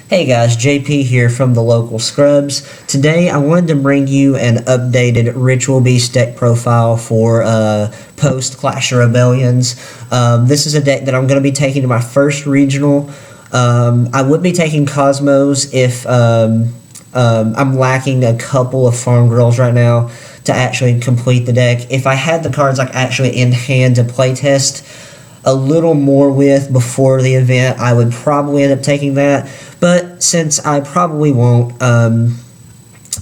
Hey guys, JP here from the local Scrubs. Today I wanted to bring you an updated Ritual Beast deck profile for post Clash of Rebellions. This is a deck that I'm going to be taking to my first regional. I would be taking Cosmos if I'm lacking a couple of farm girls right now to actually complete the deck. If I had the cards like actually in hand to playtest a little more with before the event, I would probably end up taking that. But since I probably won't,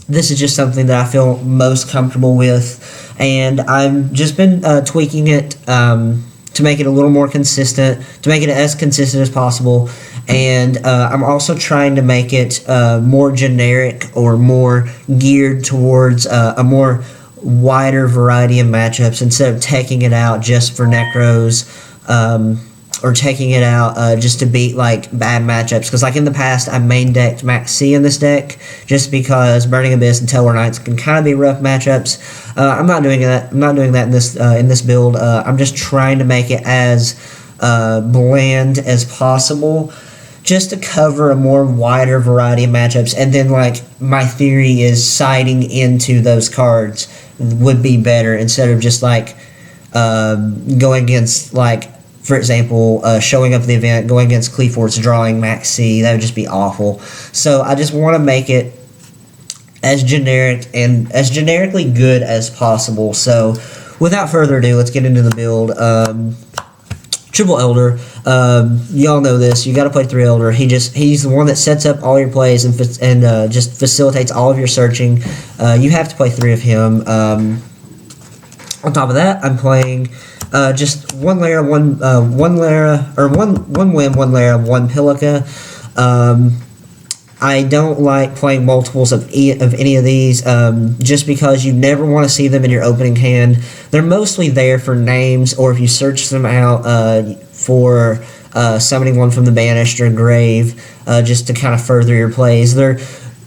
this is just something that I feel most comfortable with, and I've just been tweaking it to make it a little more consistent, to make it as consistent as possible. And I'm also trying to make it more generic or more geared towards a more wider variety of matchups instead of taking it out just for Necros. Or taking it out just to beat like bad matchups, because like in the past I main decked Max C in this deck just because Burning Abyss and Tellar Knights can kind of be rough matchups. I'm not doing that. I'm not doing that in this build. I'm just trying to make it as bland as possible, just to cover a more wider variety of matchups. And then like my theory is siding into those cards would be better instead of just like going against, like, for example, showing up at the event, going against Cleaforts, drawing Max C. That would just be awful. So I just want to make it as generic and as generically good as possible. So without further ado, let's get into the build. Triple Elder. Y'all know this. You got to play 3 Elder. He's the one that sets up all your plays and just facilitates all of your searching. You have to play 3 of him. On top of that, I'm playing just one Lara, one Lara, or one Win, one Lara, one Pilica. I don't like playing multiples of any of these, just because you never want to see them in your opening hand. They're mostly there for names, or if you search them out for summoning one from the Banished or Grave, just to kind of further your plays.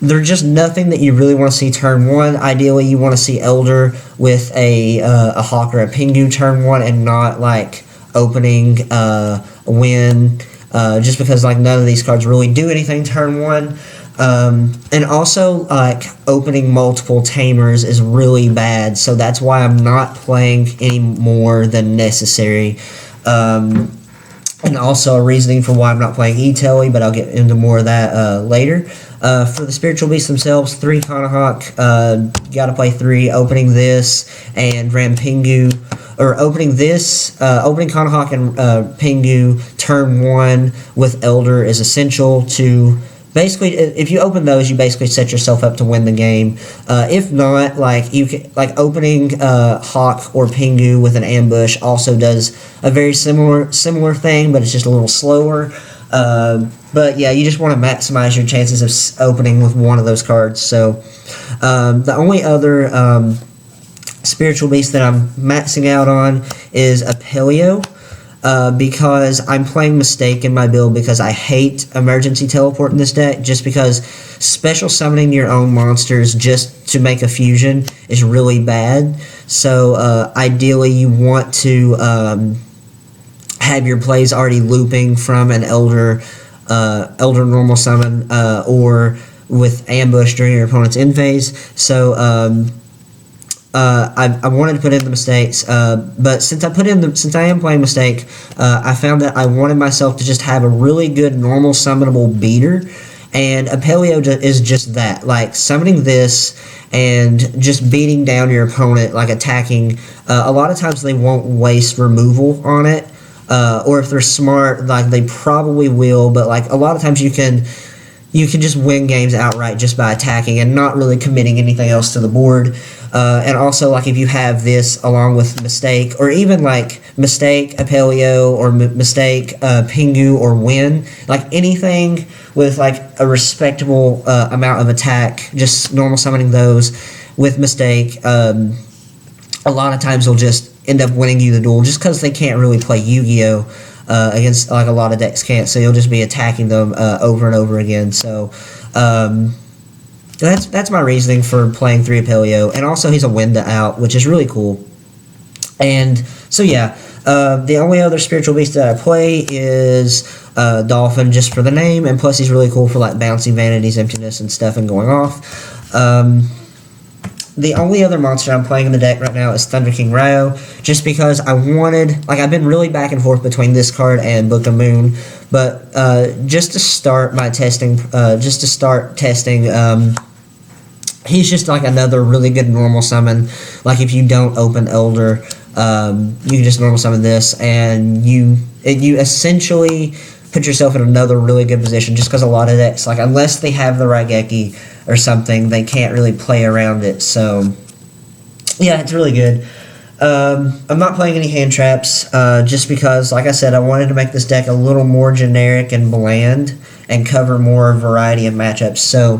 They're just nothing that you really want to see turn 1. Ideally, you want to see Elder with a Hawk or a Pingu turn 1, and not like opening Win, just because like none of these cards really do anything turn 1. And also like opening multiple Tamers is really bad, so that's why I'm not playing any more than necessary. And also a reasoning for why I'm not playing E-Telly, but I'll get into more of that later. For the Spiritual Beasts themselves, 3 Kanahawk, gotta play 3, opening this and Rampingu, or opening Kanahawk and Pingu turn 1 with Elder is essential to, basically, if you open those, you basically set yourself up to win the game. If not, like you can, like opening Hawk or Pingu with an ambush also does a very similar thing, but it's just a little slower. But yeah, you just want to maximize your chances of opening with one of those cards. So the only other Spiritual Beast that I'm maxing out on is a Pelio. Because I'm playing Mistake in my build because I hate Emergency Teleport in this deck, just because special summoning your own monsters just to make a fusion is really bad. So ideally you want to have your plays already looping from an Elder normal summon, or with ambush during your opponent's end phase. So I wanted to put in the Mistakes, but since I am playing Mistake, I found that I wanted myself to just have a really good normal summonable beater, and Apelio is just that, like summoning this and just beating down your opponent, like attacking. A lot of times they won't waste removal on it, or if they're smart, like they probably will, but like a lot of times you can just win games outright just by attacking and not really committing anything else to the board. And also, like, if you have this along with Mistake, or even like Mistake, Apelio, or Mistake, Pingu, or Win, like anything with like a respectable amount of attack, just normal summoning those with Mistake, a lot of times they'll just end up winning you the duel just because they can't really play Yu-Gi-Oh! Against like a lot of decks can't, so you'll just be attacking them over and over again. So that's my reasoning for playing 3 Apelio, and also he's a win to out, which is really cool. And so yeah, The only other spiritual beast that I play is Dolphin, just for the name, and plus he's really cool for like bouncing vanities, emptiness, and stuff, and going off. The only other monster I'm playing in the deck right now is Thunder King Ryo, just because I wanted, like, I've been really back and forth between this card and Book of Moon, but just to start my testing, he's just like another really good normal summon. Like, if you don't open Elder, you can just normal summon this, and you essentially put yourself in another really good position, just because a lot of decks, like, unless they have the Raigeki or something, they can't really play around it. So yeah, it's really good. I'm not playing any hand traps, just because, like I said, I wanted to make this deck a little more generic and bland and cover more variety of matchups. So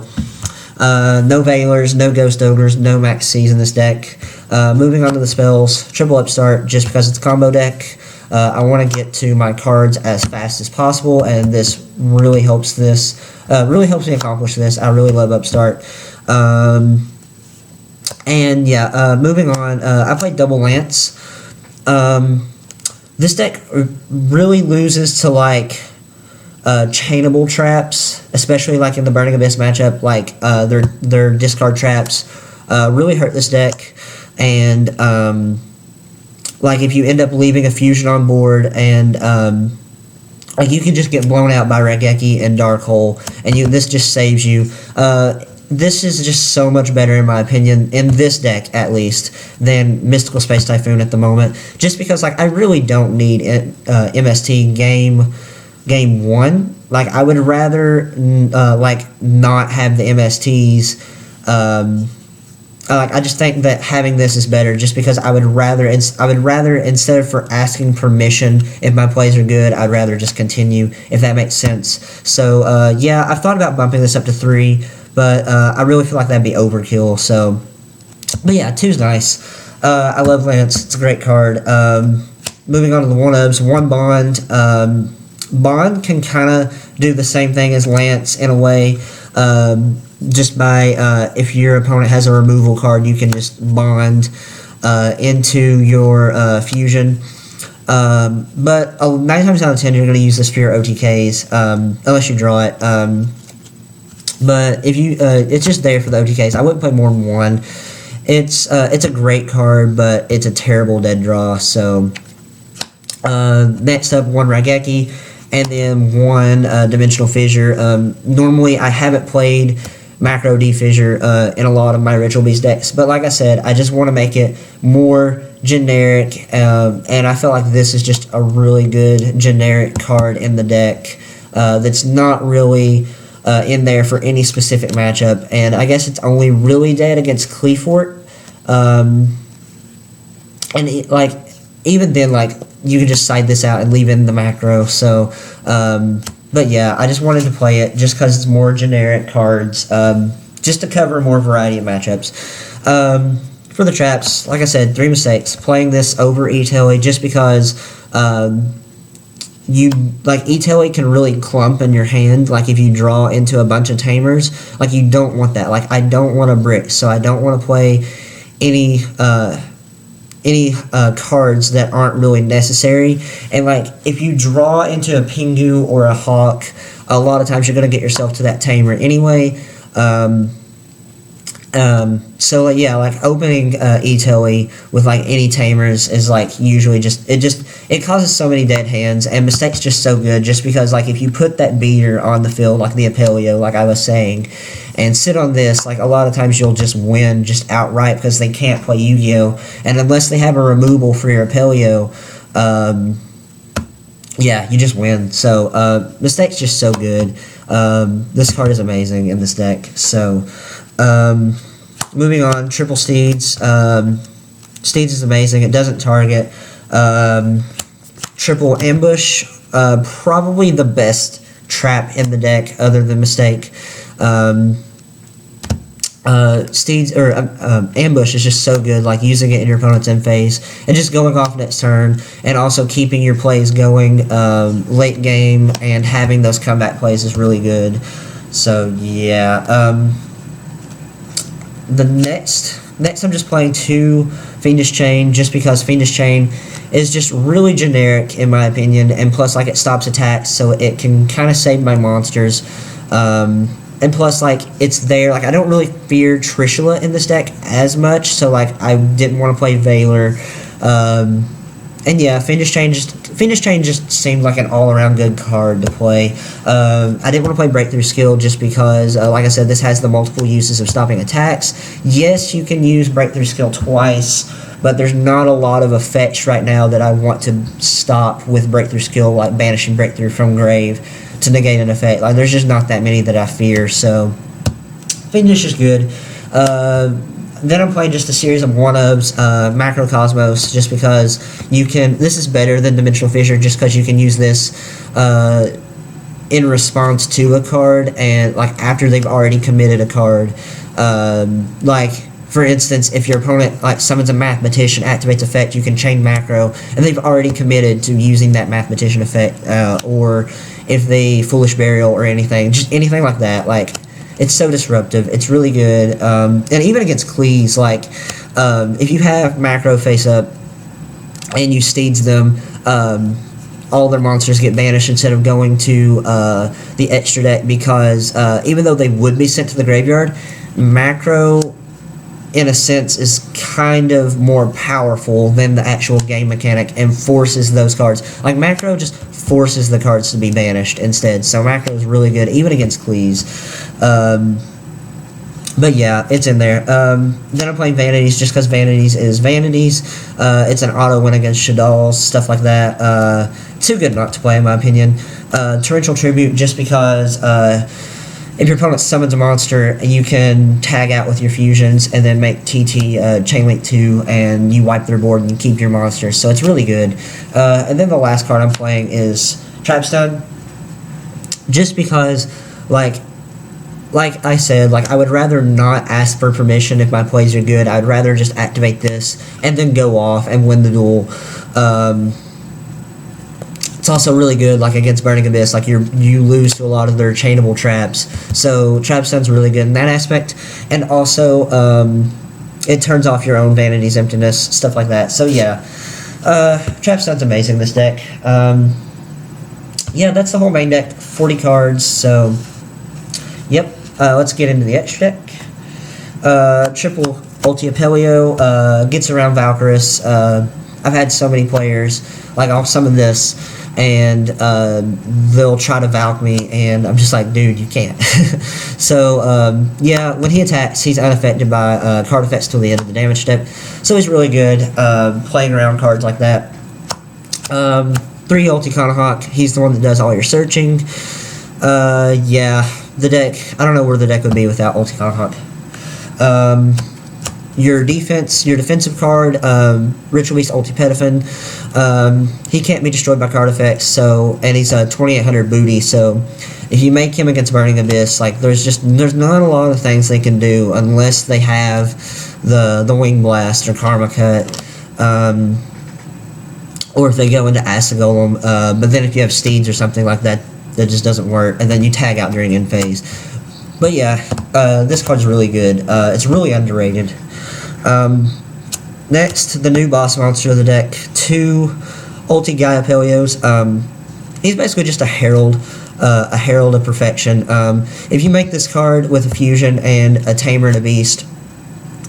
no Veilers, no Ghost Ogres, no Max C's in this deck. Moving on to the spells, triple upstart, just because it's a combo deck. I want to get to my cards as fast as possible, and this really helps me accomplish this. I really love upstart. And yeah, moving on, I played double lance. This deck really loses to like chainable traps, especially like in the Burning Abyss matchup. Like their discard traps really hurt this deck, and like if you end up leaving a fusion on board, and like you can just get blown out by Raigeki and Dark Hole, and this just saves you. This is just so much better, in my opinion, in this deck at least, than Mystical Space Typhoon at the moment. Just because, like, I really don't need MST game 1. Like, I would rather like not have the MSTs. Like, I just think that having this is better, just because I would rather instead of for asking permission if my plays are good, I'd rather just continue, if that makes sense. So yeah, I've thought about bumping this up to 3, but I really feel like that'd be overkill. So, but yeah, 2's nice. I love Lance; it's a great card. Moving on to the 1-ubs, 1 Bond. Bond can kind of do the same thing as Lance in a way. Just by, if your opponent has a removal card, you can just bond into your fusion. But 9 times out of 10, you're going to use this for your OTKs, unless you draw it. But if you, it's just there for the OTKs. I wouldn't play more than 1. It's a great card, but it's a terrible dead draw. So next up, 1 Raigeki, and then 1 Dimensional Fissure. Normally, I haven't played Macro D-Fissure in a lot of my Ritual Beast decks, but like I said, I just want to make it more generic, and I feel like this is just a really good generic card in the deck that's not really in there for any specific matchup, and I guess it's only really dead against Cleafort, and like, even then, like, you can just side this out and leave in the macro. So but yeah, I just wanted to play it just because it's more generic cards, just to cover more variety of matchups. For the traps, like I said, 3 mistakes. Playing this over E-Telly just because E-Telly can really clump in your hand. Like, if you draw into a bunch of tamers, like, you don't want that. Like, I don't want a brick, so I don't want to play any cards that aren't really necessary. And like, if you draw into a Pingu or a Hawk, a lot of times you're going to get yourself to that tamer anyway. So like, yeah, like opening E-Telly with like any tamers is like usually it causes so many dead hands, and Mistake's just so good just because, like, if you put that beater on the field, like the Apelio, like I was saying, and sit on this, like, a lot of times you'll just win just outright because they can't play Yu-Gi-Oh! And unless they have a removal for your Apelio, yeah, you just win. So Mistake's just so good. This card is amazing in this deck. So moving on, Triple Steeds. Steeds is amazing. It doesn't target. Triple Ambush, probably the best trap in the deck other than Mistake. Steeds or Ambush is just so good, like using it in your opponent's end phase and just going off next turn, and also keeping your plays going late game, and having those comeback plays is really good. So yeah, the next I'm just playing 2 Fiendish Chain, just because Fiendish Chain is just really generic in my opinion, and plus like it stops attacks, so it can kind of save my monsters. And plus, like, it's there. Like, I don't really fear Trishula in this deck as much, so, like, I didn't want to play Valor. And, yeah, Fiendish Chain just seemed like an all-around good card to play. I didn't want to play Breakthrough Skill just because, like I said, this has the multiple uses of stopping attacks. Yes, you can use Breakthrough Skill twice, but there's not a lot of effects right now that I want to stop with Breakthrough Skill, like banishing Breakthrough from Grave to negate an effect. Like, there's just not that many that I fear, so Fiendish is good. Then I'm playing just a series of one-ofs, Macrocosmos, just because you can, this is better than Dimensional Fissure, just because you can use this in response to a card, and, like, after they've already committed a card. Like, for instance, if your opponent, like, summons a Mathematician, activates effect, you can chain Macro, and they've already committed to using that Mathematician effect, or if they Foolish Burial or anything, just anything like that. Like, it's so disruptive. It's really good. And even against Cleese, like, if you have Macro face up and you Steeds them, all their monsters get banished instead of going to the extra deck, because even though they would be sent to the graveyard, Macro, in a sense, is kind of more powerful than the actual game mechanic and forces those cards. Like, Macro just forces the cards to be banished instead. So Macro is really good, even against Cleese. But yeah, it's in there. Then I'm playing Vanities just because Vanities is Vanities. It's an auto win against Shaddoll, stuff like that. Too good not to play, in my opinion. Torrential Tribute just because if your opponent summons a monster, you can tag out with your fusions and then make TT Chainlink 2, and you wipe their board and you keep your monsters. So it's really good. And then the last card I'm playing is Trapstun, just because, like I said, like, I would rather not ask for permission if my plays are good. I'd rather just activate this and then go off and win the duel. It's also really good, like, against Burning Abyss. Like, you lose to a lot of their chainable traps. So Trapstun's really good in that aspect. And also, it turns off your own Vanity's Emptiness, stuff like that. So yeah, Trapstun's amazing, this deck. Yeah, that's the whole main deck, 40 cards. So, yep. Let's get into the extra deck. Triple Ulti Apelio, gets around Valkyris. I've had so many players, like, I'll summon this, and they'll try to Valk me, and I'm just like, dude, you can't. So, yeah, when he attacks, he's unaffected by card effects till the end of the damage step. So he's really good playing around cards like that. 3 Ulti Conahawk, he's the one that does all your searching. Yeah, the deck, I don't know where the deck would be without Ulti Conahawk. Your defensive card, Ritual Beast Ulti Pedifin, he can't be destroyed by card effects, so, and he's a 2800 booty, so if you make him against Burning Abyss, like, there's not a lot of things they can do unless they have the Wing Blast or Karma Cut, or if they go into Acid Golem, but then if you have Steeds or something like that, that just doesn't work, and then you tag out during end phase. But yeah, this card's really good. It's really underrated. Next, the new boss monster of the deck, 2 Ulti Gaia Pelios. He's basically just a herald of perfection. If you make this card with a fusion and a tamer and a beast,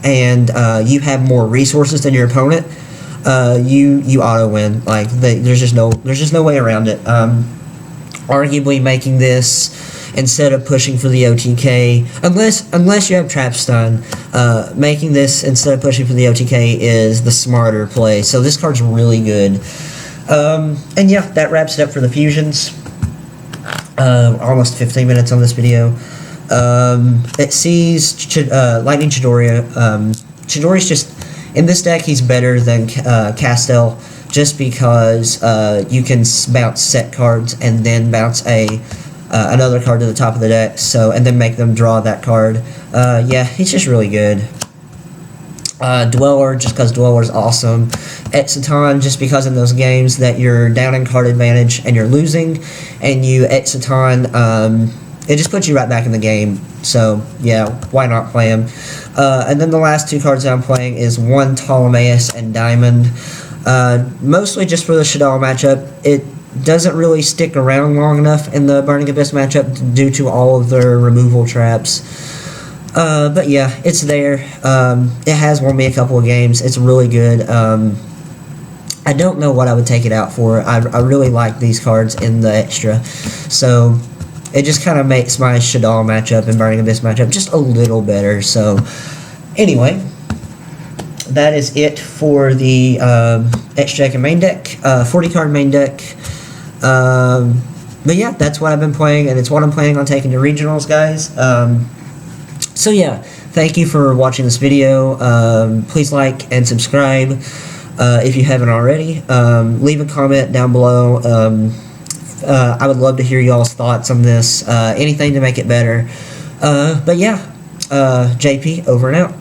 and you have more resources than your opponent, you auto win. Like, there's just no way around it. Arguably making this instead of pushing for the OTK, unless you have Trapstun, making this instead of pushing for the OTK is the smarter play. So this card's really good. And yeah, that wraps it up for the fusions. Almost 15 minutes on this video. It sees Lightning Chidori. Chidori's just, in this deck, he's better than Castel, just because you can bounce set cards and then bounce another card to the top of the deck, so, and then make them draw that card. Yeah, he's just really good. Dweller, just because Dweller's awesome. Exciton, just because in those games that you're down in card advantage and you're losing, and you Exciton it just puts you right back in the game. So yeah, why not play them? And then the last two cards that I'm playing is one Ptolemaeus and Diamond. Mostly just for the Shaddoll matchup. It doesn't really stick around long enough in the Burning Abyss matchup due to all of their removal traps. But yeah, it's there. It has won me a couple of games. It's really good. I don't know what I would take it out for. I really like these cards in the extra. So it just kind of makes my Shaddoll matchup and Burning Abyss matchup just a little better. So anyway, that is it for the extra deck and main deck. 40 card main deck. But yeah, that's what I've been playing, and it's what I'm planning on taking to regionals, guys. So yeah, thank you for watching this video. Please like and subscribe if you haven't already. Leave a comment down below. I would love to hear y'all's thoughts on this. Anything to make it better. But yeah, JP, over and out.